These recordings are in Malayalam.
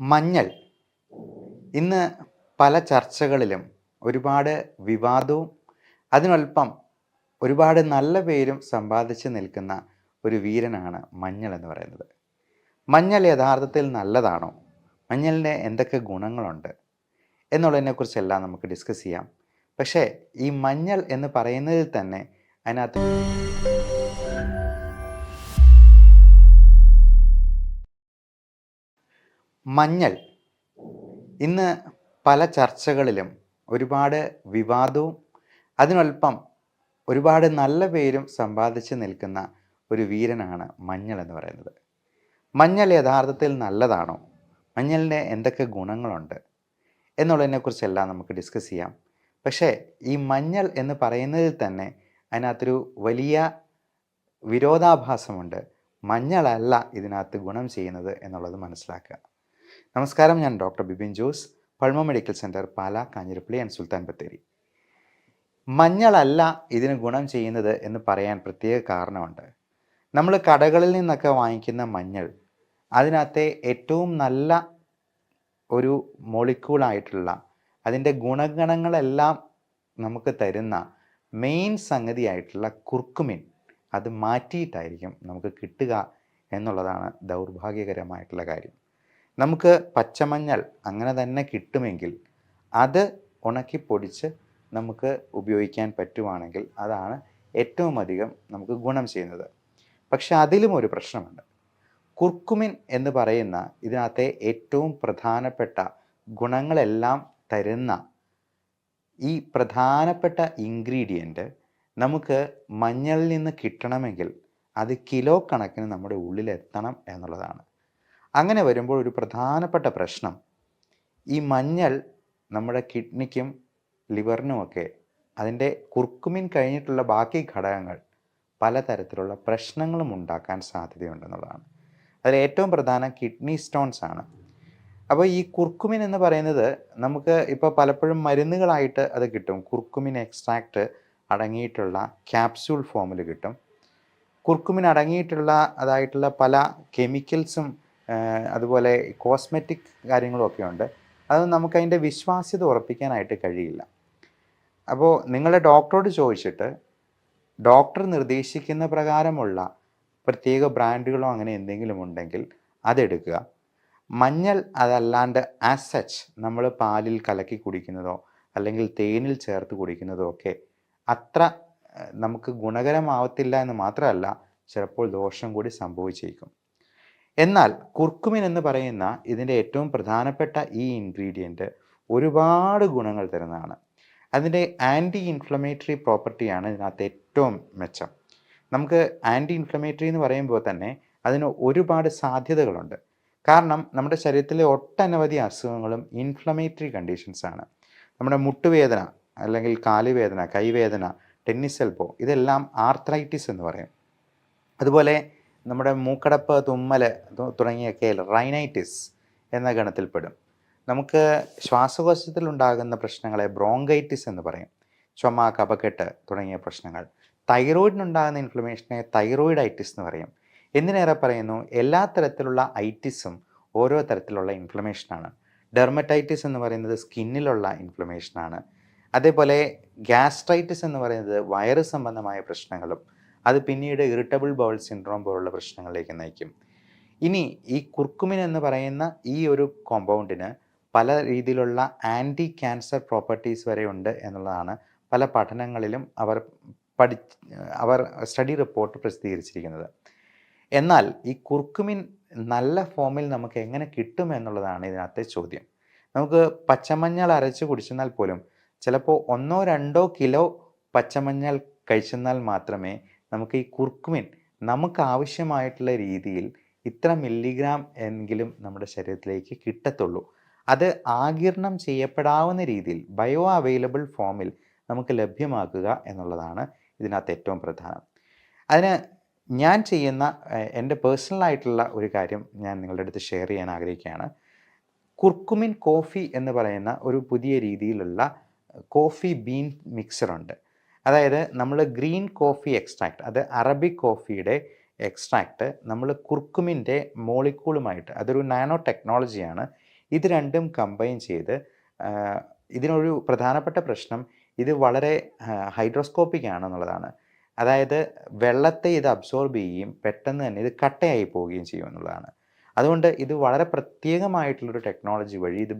മഞ്ഞൾ ഇന്ന് പല ചർച്ചകളിലും ഒരുപാട് വിവാദവും അതിനൊൽപ്പം ഒരുപാട് നല്ല പേരും സമ്പാദിച്ച് നിൽക്കുന്ന ഒരു വീരനാണ് മഞ്ഞൾ എന്ന് പറയുന്നത്. മഞ്ഞൾ യഥാർത്ഥത്തിൽ നല്ലതാണോ? മഞ്ഞളിൻ്റെ എന്തൊക്കെ ഗുണങ്ങളുണ്ട് എന്നുള്ളതിനെക്കുറിച്ചെല്ലാം നമുക്ക് ഡിസ്കസ് ചെയ്യാം. പക്ഷേ ഈ മഞ്ഞൾ എന്ന് പറയുന്നതിൽ തന്നെ അതിനകത്ത് മഞ്ഞൾ ഇന്ന് പല ചർച്ചകളിലും ഒരുപാട് വിവാദവും അതിനൊൽപ്പം ഒരുപാട് നല്ല പേരും സമ്പാദിച്ച് നിൽക്കുന്ന ഒരു വീരനാണ് മഞ്ഞൾ എന്ന് പറയുന്നത്. മഞ്ഞൾ യഥാർത്ഥത്തിൽ നല്ലതാണോ? മഞ്ഞളിൻ്റെ എന്തൊക്കെ ഗുണങ്ങളുണ്ട് എന്നുള്ളതിനെക്കുറിച്ചെല്ലാം നമുക്ക് ഡിസ്കസ് ചെയ്യാം. പക്ഷേ ഈ മഞ്ഞൾ എന്ന് പറയുന്നതിൽ തന്നെ അതിനകത്തൊരു വലിയ വിരോധാഭാസമുണ്ട്. മഞ്ഞളല്ല ഇതിനകത്ത് ഗുണം ചെയ്യുന്നത് എന്നുള്ളത് മനസ്സിലാക്കുക. നമസ്കാരം, ഞാൻ doctor Bipin Jose, Pulma medical centre, Pala, Kanjirappally and Sultan Bathery. മഞ്ഞളല്ല ഇതിന് ഗുണം ചെയ്യുന്നത് എന്ന് പറയാൻ പ്രത്യേക കാരണമുണ്ട്. നമ്മൾ കടകളിൽ നിന്നൊക്കെ വാങ്ങിക്കുന്ന മഞ്ഞൾ, അതിനകത്തെ ഏറ്റവും നല്ല ഒരു മോളിക്യൂളായിട്ടുള്ള അതിൻ്റെ ഗുണഗണങ്ങളെല്ലാം നമുക്ക് തരുന്ന മെയിൻ സംഗതിയായിട്ടുള്ള കുർക്കുമിൻ അത് മാറ്റിയിട്ടായിരിക്കും നമുക്ക് കിട്ടുക എന്നുള്ളതാണ് ദൗർഭാഗ്യകരമായിട്ടുള്ള കാര്യം. നമുക്ക് പച്ചമഞ്ഞൾ അങ്ങനെ തന്നെ കിട്ടുമെങ്കിൽ അത് ഉണക്കി പൊടിച്ച് നമുക്ക് ഉപയോഗിക്കാൻ പറ്റുവാണെങ്കിൽ അതാണ് ഏറ്റവും അധികം നമുക്ക് ഗുണം ചെയ്യുന്നത്. പക്ഷെ അതിലും ഒരു പ്രശ്നമുണ്ട്. കുർക്കുമിൻ എന്ന് പറയുന്ന ഇതിനകത്തെ ഏറ്റവും പ്രധാനപ്പെട്ട ഗുണങ്ങളെല്ലാം തരുന്ന ഈ പ്രധാനപ്പെട്ട ഇൻഗ്രീഡിയൻറ്റ് നമുക്ക് മഞ്ഞളിൽ നിന്ന് കിട്ടണമെങ്കിൽ അത് കിലോ കണക്കിന് നമ്മുടെ ഉള്ളിലെത്തണം എന്നുള്ളതാണ്. അങ്ങനെ വരുമ്പോൾ ഒരു പ്രധാനപ്പെട്ട പ്രശ്നം, ഈ മഞ്ഞൾ നമ്മുടെ കിഡ്നിക്കും ലിവറിനുമൊക്കെ അതിൻ്റെ കുർക്കുമിൻ കഴിഞ്ഞിട്ടുള്ള ബാക്കി ഘടകങ്ങൾ പലതരത്തിലുള്ള പ്രശ്നങ്ങളും ഉണ്ടാക്കാൻ സാധ്യതയുണ്ടെന്നുള്ളതാണ്. അതിൽ ഏറ്റവും പ്രധാനം കിഡ്നി സ്റ്റോൺസ് ആണ്. അപ്പോൾ ഈ കുർക്കുമിൻ എന്ന് പറയുന്നത് നമുക്ക് ഇപ്പോൾ പലപ്പോഴും മരുന്നുകളായിട്ട് അത് കിട്ടും. കുർക്കുമിൻ എക്സ്ട്രാക്റ്റ് അടങ്ങിയിട്ടുള്ള ക്യാപ്സ്യൂൾ ഫോമിൽ കിട്ടും. കുർക്കുമിൻ അടങ്ങിയിട്ടുള്ള അതായിട്ടുള്ള പല കെമിക്കൽസും അതുപോലെ കോസ്മെറ്റിക് കാര്യങ്ങളുമൊക്കെ ഉണ്ട്. അത് നമുക്കതിൻ്റെ വിശ്വാസ്യത ഉറപ്പിക്കാനായിട്ട് കഴിയില്ല. അപ്പോൾ നിങ്ങളുടെ ഡോക്ടറോട് ചോദിച്ചിട്ട് ഡോക്ടർ നിർദ്ദേശിക്കുന്ന പ്രകാരമുള്ള പ്രത്യേക ബ്രാൻഡുകളോ അങ്ങനെ എന്തെങ്കിലും ഉണ്ടെങ്കിൽ അതെടുക്കുക. മഞ്ഞൾ അതല്ലാണ്ട് ആസ് സച്ച് നമ്മൾ പാലിൽ കലക്കി കുടിക്കുന്നതോ അല്ലെങ്കിൽ തേനിൽ ചേർത്ത് കുടിക്കുന്നതോ ഒക്കെ അത്ര നമുക്ക് ഗുണകരമാവത്തില്ല എന്ന് മാത്രമല്ല, ചിലപ്പോൾ ദോഷം കൂടി സംഭവിച്ചേക്കും. എന്നാൽ കുർക്കുമിൻ എന്ന് പറയുന്ന ഇതിൻ്റെ ഏറ്റവും പ്രധാനപ്പെട്ട ഈ ഇൻഗ്രീഡിയൻറ്റ് ഒരുപാട് ഗുണങ്ങൾ തരുന്നതാണ്. അതിൻ്റെ ആൻറ്റി ഇൻഫ്ലമേറ്ററി പ്രോപ്പർട്ടിയാണ് ഇതിനകത്ത് ഏറ്റവും മെച്ചം. നമുക്ക് ആൻറ്റി ഇൻഫ്ലമേറ്ററി എന്ന് പറയുമ്പോൾ തന്നെ അതിന് ഒരുപാട് സാധ്യതകളുണ്ട്. കാരണം നമ്മുടെ ശരീരത്തിലെ ഒട്ടനവധി അസുഖങ്ങളും ഇൻഫ്ലമേറ്ററി കണ്ടീഷൻസാണ്. നമ്മുടെ മുട്ടുവേദന അല്ലെങ്കിൽ കാലുവേദന, കൈവേദന, ടെന്നീസ് എൽബോ, ഇതെല്ലാം ആർത്രൈറ്റിസ് എന്ന് പറയും. അതുപോലെ നമ്മുടെ മൂക്കടപ്പ്, തുമ്മൽ തുടങ്ങിയൊക്കെ റൈനൈറ്റിസ് എന്ന ഗണത്തിൽപ്പെടും. നമുക്ക് ശ്വാസകോശത്തിലുണ്ടാകുന്ന പ്രശ്നങ്ങളെ ബ്രോങ്കൈറ്റിസ് എന്ന് പറയും. ചുമ, കഫക്കെട്ട് തുടങ്ങിയ പ്രശ്നങ്ങൾ. തൈറോയിഡിനുണ്ടാകുന്ന ഇൻഫ്ലമേഷനെ തൈറോയിഡൈറ്റിസ് എന്ന് പറയും. എന്തിനേറെ പറയുന്നു, എല്ലാ തരത്തിലുള്ള ഐറ്റിസും ഓരോ തരത്തിലുള്ള ഇൻഫ്ലമേഷനാണ്. ഡെർമറ്റൈറ്റിസ് എന്ന് പറയുന്നത് സ്കിന്നിലുള്ള ഇൻഫ്ലമേഷനാണ്. അതേപോലെ ഗ്യാസ്ട്രൈറ്റിസ് എന്ന് പറയുന്നത് വയറ് സംബന്ധമായ പ്രശ്നങ്ങളും അത് പിന്നീട് ഇറിറ്റബിൾ ബൗൾ സിൻഡ്രോം പോലുള്ള പ്രശ്നങ്ങളിലേക്ക് നയിക്കും. ഇനി ഈ കുർക്കുമിൻ എന്ന് പറയുന്ന ഈ ഒരു കോമ്പൗണ്ടിന് പല രീതിയിലുള്ള ആൻറ്റി ക്യാൻസർ പ്രോപ്പർട്ടീസ് വരെ ഉണ്ട് എന്നുള്ളതാണ് പല പഠനങ്ങളിലും അവർ സ്റ്റഡി റിപ്പോർട്ട് പ്രസിദ്ധീകരിച്ചിരിക്കുന്നത്. എന്നാൽ ഈ കുർക്കുമിൻ നല്ല ഫോമിൽ നമുക്ക് എങ്ങനെ കിട്ടും എന്നുള്ളതാണ് ഇതിനകത്തെ ചോദ്യം. നമുക്ക് പച്ചമഞ്ഞൾ അരച്ച് കുടിച്ചെന്നാൽ പോലും ചിലപ്പോൾ 1-2 കിലോ പച്ചമഞ്ഞൾ കഴിച്ചെന്നാൽ മാത്രമേ നമുക്ക് ഈ കുർക്കുമിൻ നമുക്ക് ആവശ്യമായിട്ടുള്ള രീതിയിൽ ഇത്ര മില്ലിഗ്രാം എങ്കിലും നമ്മുടെ ശരീരത്തിലേക്ക് കിട്ടത്തുള്ളൂ. അത് ആഗിരണം ചെയ്യപ്പെടാവുന്ന രീതിയിൽ ബയോ അവൈലബിൾ ഫോമിൽ നമുക്ക് ലഭ്യമാക്കുക എന്നുള്ളതാണ് ഇതിനകത്ത് ഏറ്റവും പ്രധാനം. അതിന് ഞാൻ ചെയ്യുന്ന എൻ്റെ പേഴ്സണലായിട്ടുള്ള ഒരു കാര്യം ഞാൻ നിങ്ങളുടെ അടുത്ത് ഷെയർ ചെയ്യാൻ ആഗ്രഹിക്കുകയാണ്. കുർക്കുമിൻ കോഫി എന്ന് പറയുന്ന ഒരു പുതിയ രീതിയിലുള്ള കോഫി ബീൻ മിക്സറുണ്ട്. അതായത് നമ്മൾ ഗ്രീൻ കോഫി എക്സ്ട്രാക്റ്റ്, അത് അറബിക് കോഫിയുടെ എക്സ്ട്രാക്റ്റ് നമ്മൾ കുർക്കുമിൻ്റെ മോളിക്യൂളുമായിട്ട്, അതൊരു നാനോ ടെക്നോളജിയാണ്, ഇത് രണ്ടും കമ്പൈൻ ചെയ്ത് ഇതിനൊരു പ്രധാനപ്പെട്ട പ്രശ്നം ഇത് വളരെ ഹൈഡ്രോസ്കോപ്പിക് ആണെന്നുള്ളതാണ്. അതായത് വെള്ളത്തെ ഇത് അബ്സോർബ് ചെയ്യുകയും പെട്ടെന്ന് തന്നെ ഇത് കട്ടയായി പോവുകയും ചെയ്യും എന്നുള്ളതാണ്. അതുകൊണ്ട് ഇത് വളരെ പ്രത്യേകമായിട്ടുള്ളൊരു ടെക്നോളജി വഴി ഇത്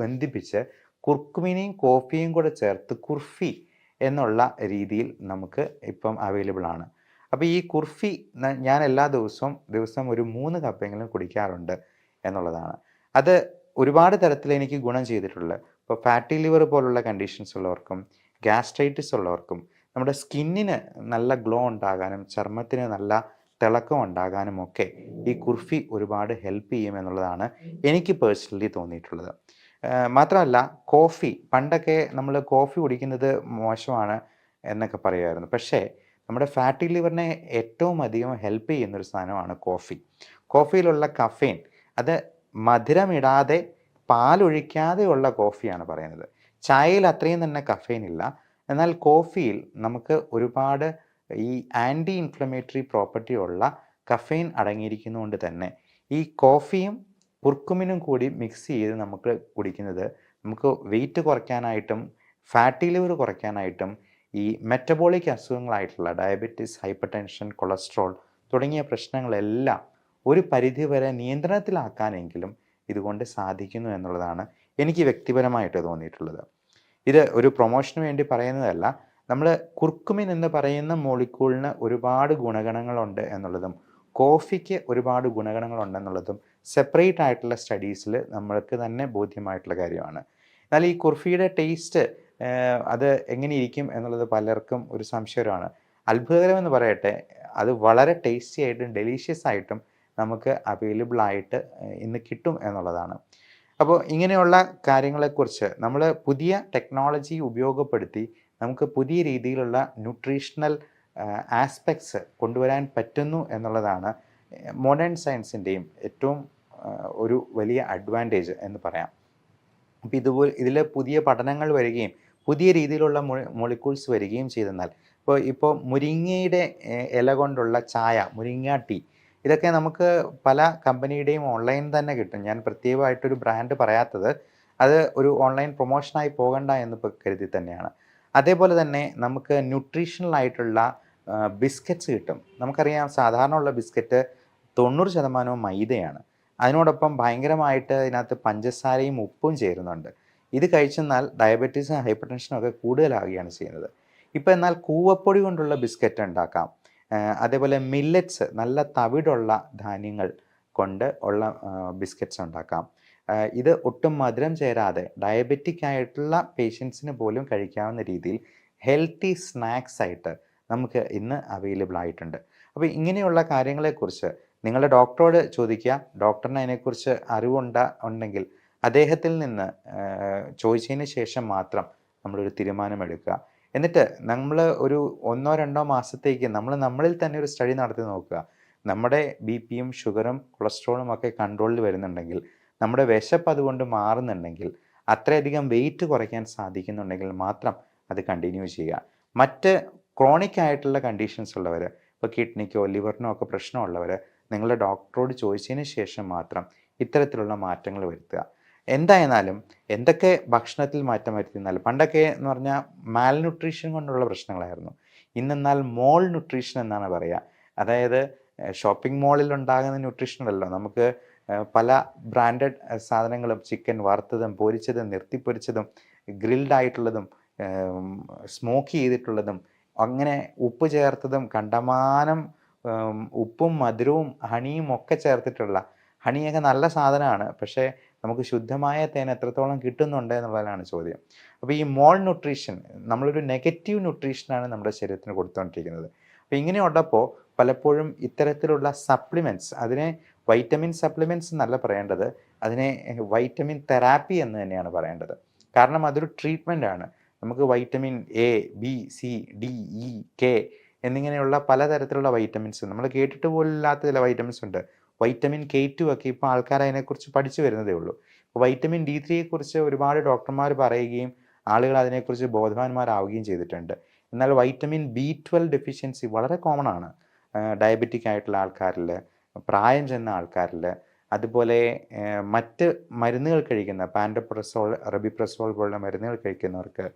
ബന്ധിപ്പിച്ച് കുർക്കുമിനെയും കോഫിയും കൂടെ ചേർത്ത് കുർഫി എന്നുള്ള രീതിയിൽ നമുക്ക് ഇപ്പം അവൈലബിൾ ആണ്. അപ്പോൾ ഈ കുർഫി ഞാൻ എല്ലാ ദിവസം ഒരു 3 കപ്പെങ്കിലും കുടിക്കാറുണ്ട് എന്നുള്ളതാണ്. അത് ഒരുപാട് തരത്തിൽ എനിക്ക് ഗുണം ചെയ്തിട്ടുള്ളത്. ഇപ്പോൾ ഫാറ്റി ലിവർ പോലുള്ള കണ്ടീഷൻസ് ഉള്ളവർക്കും ഗ്യാസ്ട്രൈറ്റിസ് ഉള്ളവർക്കും നമ്മുടെ സ്കിന്നിന് നല്ല ഗ്ലോ ഉണ്ടാകാനും ചർമ്മത്തിന് നല്ല തിളക്കം ഉണ്ടാകാനും ഒക്കെ ഈ കുർഫി ഒരുപാട് ഹെൽപ്പ് ചെയ്യുമെന്നുള്ളതാണ് എനിക്ക് പേഴ്സണലി തോന്നിയിട്ടുള്ളത്. മാത്രമല്ല കോഫി, പണ്ടൊക്കെ നമ്മൾ കോഫി കുടിക്കുന്നത് മോശമാണ് എന്നൊക്കെ പറയുമായിരുന്നു. പക്ഷേ നമ്മുടെ ഫാറ്റി ലിവറിനെ ഏറ്റവും അധികം ഹെൽപ്പ് ചെയ്യുന്നൊരു സാധനമാണ് കോഫി. കോഫിയിലുള്ള കഫെയിൻ അത് മധുരമിടാതെ പാലൊഴിക്കാതെയുള്ള കോഫിയാണ് പറയുന്നത്. ചായയിൽ അത്രയും തന്നെ കഫെയിൻ ഇല്ല. എന്നാൽ കോഫിയിൽ നമുക്ക് ഒരുപാട് ഈ ആൻറ്റി ഇൻഫ്ലമേറ്ററി പ്രോപ്പർട്ടി ഉള്ള കഫെയിൻ അടങ്ങിയിരിക്കുന്നതുകൊണ്ട് തന്നെ ഈ കോഫിയും കുർക്കുമിനും കൂടി മിക്സ് ചെയ്ത് നമുക്ക് കുടിക്കുന്നത് നമുക്ക് വെയിറ്റ് കുറയ്ക്കാനായിട്ടും ഫാറ്റി ലിവർ കുറയ്ക്കാനായിട്ടും ഈ മെറ്റബോളിക് അസുഖങ്ങളായിട്ടുള്ള ഡയബറ്റിസ്, ഹൈപ്പർ ടെൻഷൻ, കൊളസ്ട്രോൾ തുടങ്ങിയ പ്രശ്നങ്ങളെല്ലാം ഒരു പരിധിവരെ നിയന്ത്രണത്തിലാക്കാനെങ്കിലും ഇതുകൊണ്ട് സാധിക്കുന്നു എന്നുള്ളതാണ് എനിക്ക് വ്യക്തിപരമായിട്ട് തോന്നിയിട്ടുള്ളത്. ഇത് ഒരു പ്രൊമോഷന് വേണ്ടി പറയുന്നതല്ല. നമ്മൾ കുർക്കുമിൻ എന്ന് പറയുന്ന മോളിക്യൂളിന് ഒരുപാട് ഗുണഗണങ്ങളുണ്ട് എന്നുള്ളതും കോഫിക്ക് ഒരുപാട് ഗുണഗണങ്ങളുണ്ടെന്നുള്ളതും സെപ്പറേറ്റ് ആയിട്ടുള്ള സ്റ്റഡീസിൽ നമ്മൾക്ക് തന്നെ ബോധ്യമായിട്ടുള്ള കാര്യമാണ്. എന്നാൽ ഈ കുർഫിയുടെ ടേസ്റ്റ് അത് എങ്ങനെ ഇരിക്കും എന്നുള്ളത് പലർക്കും ഒരു സംശയമാണ്. അത്ഭുതകരമെന്ന് പറയട്ടെ, അത് വളരെ ടേസ്റ്റി ആയിട്ടും ഡെലീഷ്യസ് ആയിട്ടും നമുക്ക് അവൈലബിൾ ആയിട്ട് ഇന്ന് കിട്ടും എന്നുള്ളതാണ്. അപ്പോൾ ഇങ്ങനെയുള്ള കാര്യങ്ങളെക്കുറിച്ച് നമ്മൾ പുതിയ ടെക്നോളജി ഉപയോഗപ്പെടുത്തി നമുക്ക് പുതിയ രീതിയിലുള്ള ന്യൂട്രീഷണൽ ആസ്പെക്ട്സ് കൊണ്ടുവരാൻ പറ്റുന്നു എന്നുള്ളതാണ് മോഡേൺ സയൻസിൻ്റെയും ഏറ്റവും ഒരു വലിയ അഡ്വാൻറ്റേജ് എന്ന് പറയാം. അപ്പോൾ ഇതിൽ പുതിയ പഠനങ്ങൾ വരികയും പുതിയ രീതിയിലുള്ള മോളിക്യൂൾസ് വരികയും ചെയ്തെന്നാൽ ഇപ്പോൾ മുരിങ്ങയുടെ ഇല കൊണ്ടുള്ള ചായ, മുരിങ്ങ ടീ, ഇതൊക്കെ നമുക്ക് പല കമ്പനിയുടെയും ഓൺലൈൻ തന്നെ കിട്ടും. ഞാൻ പ്രത്യേകമായിട്ടൊരു ബ്രാൻഡ് പറയാത്തത് അത് ഒരു ഓൺലൈൻ പ്രൊമോഷനായി പോകണ്ട എന്ന് കരുതി തന്നെയാണ്. അതേപോലെ തന്നെ നമുക്ക് ന്യൂട്രീഷണൽ ആയിട്ടുള്ള ബിസ്ക്കറ്റ്സ് കിട്ടും. നമുക്കറിയാം സാധാരണ ഉള്ള ബിസ്ക്കറ്റ് 90% മൈദയാണ്. അതിനോടൊപ്പം ഭയങ്കരമായിട്ട് ഇതിനകത്ത് പഞ്ചസാരയും ഉപ്പും ചേരുന്നുണ്ട്. ഇത് കഴിച്ചെന്നാൽ ഡയബറ്റീസും ഹൈപ്പർ ടെൻഷനും ഒക്കെ കൂടുതലാവുകയാണ് ചെയ്യുന്നത്. ഇപ്പോൾ എന്നാൽ കൂവപ്പൊടി കൊണ്ടുള്ള ബിസ്ക്കറ്റ് ഉണ്ടാക്കാം. അതേപോലെ മില്ലറ്റ്സ്, നല്ല തവിടുള്ള ധാന്യങ്ങൾ കൊണ്ട് ഉള്ള ബിസ്ക്കറ്റ്സ് ഉണ്ടാക്കാം. ഇത് ഒട്ടും മധുരം ചേരാതെ ഡയബറ്റിക് ആയിട്ടുള്ള പേഷ്യൻസിന് പോലും കഴിക്കാവുന്ന രീതിയിൽ ഹെൽത്തി സ്നാക്സ് ആയിട്ട് നമുക്ക് ഇന്ന് അവൈലബിൾ ആയിട്ടുണ്ട്. അപ്പോൾ ഇങ്ങനെയുള്ള കാര്യങ്ങളെക്കുറിച്ച് നിങ്ങളുടെ ഡോക്ടറോട് ചോദിക്കുക. ഡോക്ടറിന് അതിനെക്കുറിച്ച് ഉണ്ടെങ്കിൽ അദ്ദേഹത്തിൽ നിന്ന് ചോദിച്ചതിന് ശേഷം മാത്രം നമ്മളൊരു തീരുമാനമെടുക്കുക. എന്നിട്ട് നമ്മൾ ഒരു 1-2 മാസത്തേക്ക് നമ്മളിൽ തന്നെ ഒരു സ്റ്റഡി നടത്തി നോക്കുക. നമ്മുടെ ബിപിയും ഷുഗറും കൊളസ്ട്രോളും ഒക്കെ കൺട്രോളിൽ വരുന്നുണ്ടെങ്കിൽ, നമ്മുടെ വിശപ്പ് അതുകൊണ്ട് മാറുന്നുണ്ടെങ്കിൽ, അത്രയധികം വെയിറ്റ് കുറയ്ക്കാൻ സാധിക്കുന്നുണ്ടെങ്കിൽ മാത്രം അത് കണ്ടിന്യൂ ചെയ്യുക. മറ്റ് ക്രോണിക് ആയിട്ടുള്ള കണ്ടീഷൻസ് ഉള്ളവർ, ഇപ്പോൾ കിഡ്നിക്കോ ലിവറിനോ ഒക്കെ പ്രശ്നമുള്ളവർ നിങ്ങളുടെ ഡോക്ടറോട് ചോദിച്ചതിന് ശേഷം മാത്രം ഇത്തരത്തിലുള്ള മാറ്റങ്ങൾ വരുത്തുക. എന്തായിരുന്നാലും എന്തൊക്കെ ഭക്ഷണത്തിൽ മാറ്റം വരുത്തിയെന്നാലും, പണ്ടൊക്കെ എന്ന് പറഞ്ഞാൽ മാൽ ന്യൂട്രീഷൻ കൊണ്ടുള്ള പ്രശ്നങ്ങളായിരുന്നു. ഇന്നെന്നാൽ മോൾ ന്യൂട്രീഷൻ എന്നാണ് പറയുക. അതായത് ഷോപ്പിംഗ് മോളിൽ ഉണ്ടാകുന്ന ന്യൂട്രീഷൻ അല്ലല്ലോ, നമുക്ക് പല ബ്രാൻഡഡ് സാധനങ്ങളും, ചിക്കൻ വറുത്തതും പൊരിച്ചതും നിർത്തിപ്പൊരിച്ചതും ഗ്രിൽഡ് ആയിട്ടുള്ളതും സ്മോക്ക് ചെയ്തിട്ടുള്ളതും അങ്ങനെ ഉപ്പ് ചേർത്തതും കണ്ടമാനം ഉപ്പും മധുരവും ഹണിയും ഒക്കെ ചേർത്തിട്ടുള്ള, ഹണിയൊക്കെ നല്ല സാധനമാണ്, പക്ഷേ നമുക്ക് ശുദ്ധമായ തേൻ എത്രത്തോളം കിട്ടുന്നുണ്ട് എന്നുള്ളതാണ് ചോദ്യം. അപ്പോൾ ഈ മോൾ ന്യൂട്രീഷൻ, നമ്മളൊരു നെഗറ്റീവ് ന്യൂട്രീഷനാണ് നമ്മുടെ ശരീരത്തിന് കൊടുത്തുകൊണ്ടിരിക്കുന്നത്. അപ്പോൾ ഇങ്ങനെയുള്ളപ്പോൾ പലപ്പോഴും ഇത്തരത്തിലുള്ള സപ്ലിമെൻറ്റ്സ്, അതിനെ വൈറ്റമിൻ സപ്ലിമെൻറ്റ്സ് എന്നല്ല പറയേണ്ടത്, അതിനെ വൈറ്റമിൻ തെറാപ്പി എന്ന് തന്നെയാണ് പറയേണ്ടത്. കാരണം അതൊരു ട്രീറ്റ്മെൻ്റ് ആണ്. നമുക്ക് vitamin A, B, C, D, E, K എന്നിങ്ങനെയുള്ള പലതരത്തിലുള്ള വൈറ്റമിൻസ്, നമ്മൾ കേട്ടിട്ട് പോലില്ലാത്ത ചില വൈറ്റമിൻസ് ഉണ്ട്. വൈറ്റമിൻ K2 ഒക്കെ ഇപ്പോൾ ആൾക്കാർ അതിനെക്കുറിച്ച് പഠിച്ചു വരുന്നതേ ഉള്ളൂ. വൈറ്റമിൻ D3യെക്കുറിച്ച് ഒരുപാട് ഡോക്ടർമാർ പറയുകയും ആളുകൾ അതിനെക്കുറിച്ച് ബോധവാന്മാരാവുകയും ചെയ്തിട്ടുണ്ട്. എന്നാൽ വൈറ്റമിൻ B12 ഡെഫിഷ്യൻസി വളരെ കോമൺ ആണ്. ഡയബറ്റിക് ആയിട്ടുള്ള ആൾക്കാരിൽ, പ്രായം ചെന്ന ആൾക്കാരിൽ, അതുപോലെ മറ്റ് മരുന്നുകൾ കഴിക്കുന്ന പാൻറ്റോപ്രസോൾ, റെബിപ്രസോൾ പോലുള്ള മരുന്നുകൾ കഴിക്കുന്നവർക്ക്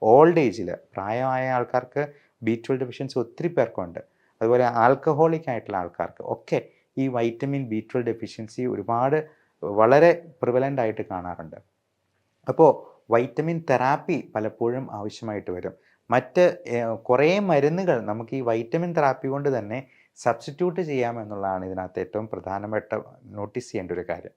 ഓൾഡ് ഏജിൽ പ്രായമായ ആൾക്കാർക്ക് B12 ഡെഫിഷ്യൻസി ഒത്തിരി പേർക്കുണ്ട്. അതുപോലെ ആൽക്കഹോളിക് ആയിട്ടുള്ള ആൾക്കാർക്ക് ഒക്കെ ഈ വൈറ്റമിൻ B12 ഡെഫിഷ്യൻസി വളരെ പ്രിവലൻ്റ് ആയിട്ട് കാണാറുണ്ട്. അപ്പോൾ വൈറ്റമിൻ തെറാപ്പി പലപ്പോഴും ആവശ്യമായിട്ട് വരും. മറ്റ് കുറേ മരുന്നുകൾ നമുക്ക് ഈ വൈറ്റമിൻ തെറാപ്പി കൊണ്ട് തന്നെ സബ്സ്റ്റിറ്റ്യൂട്ട് ചെയ്യാമെന്നുള്ളതാണ് ഇതിനകത്ത് ഏറ്റവും പ്രധാനപ്പെട്ട നോട്ടീസ് ചെയ്യേണ്ട ഒരു കാര്യം.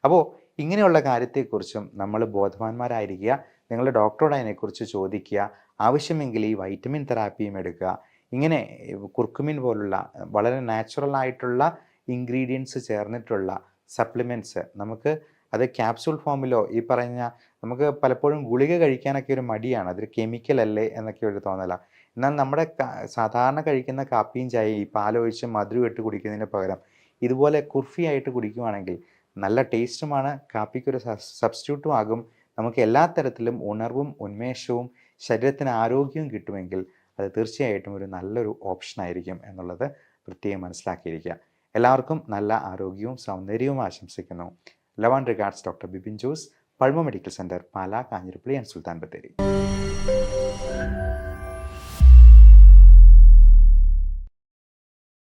അപ്പോൾ ഇങ്ങനെയുള്ള കാര്യത്തെക്കുറിച്ചും നമ്മൾ ബോധവാന്മാരായിരിക്കുക. നിങ്ങൾ ഡോക്ടറോട് അതിനെക്കുറിച്ച് ചോദിക്കുക. ആവശ്യമെങ്കിൽ ഈ വൈറ്റമിൻ തെറാപ്പിയും എടുക്കുക. ഇങ്ങനെ കുർക്കുമിൻ പോലുള്ള വളരെ നാച്ചുറൽ ആയിട്ടുള്ള ഇൻഗ്രീഡിയൻസ് ചേർന്നിട്ടുള്ള സപ്ലിമെൻറ്റ്സ് നമുക്ക് അത് ക്യാപ്സൂൾ ഫോമിലോ ഈ പറഞ്ഞ നമുക്ക് പലപ്പോഴും ഗുളിക കഴിക്കാനൊക്കെ ഒരു മടിയാണ്. അതൊരു കെമിക്കൽ അല്ലേ എന്നൊക്കെ ഒരു തോന്നലാണ്. എന്നാൽ നമ്മുടെ സാധാരണ കഴിക്കുന്ന കാപ്പിയും ചായയും ഈ പാലൊഴിച്ച് മധുരം ഇട്ട് കുടിക്കുന്നതിന് പകരം ഇതുപോലെ കുർഫി ആയിട്ട് കുടിക്കുകയാണെങ്കിൽ നല്ല ടേസ്റ്റുമാണ്, കാപ്പിക്കൊരു സബ്സ്റ്റിറ്റ്യൂട്ടും ആകും. നമുക്ക് എല്ലാ തരത്തിലും ഉണർവും ഉന്മേഷവും ശരീരത്തിന് ആരോഗ്യവും കിട്ടുമെങ്കിൽ അത് തീർച്ചയായിട്ടും ഒരു നല്ലൊരു ഓപ്ഷനായിരിക്കും എന്നുള്ളത് പ്രത്യേകം മനസ്സിലാക്കിയിരിക്കുക. എല്ലാവർക്കും നല്ല ആരോഗ്യവും സൗന്ദര്യവും ആശംസിക്കുന്നു. Love and regards doctor Bipin Jose, Pulma medical centre, Pala, Kanjirappally and Sultan Bathery.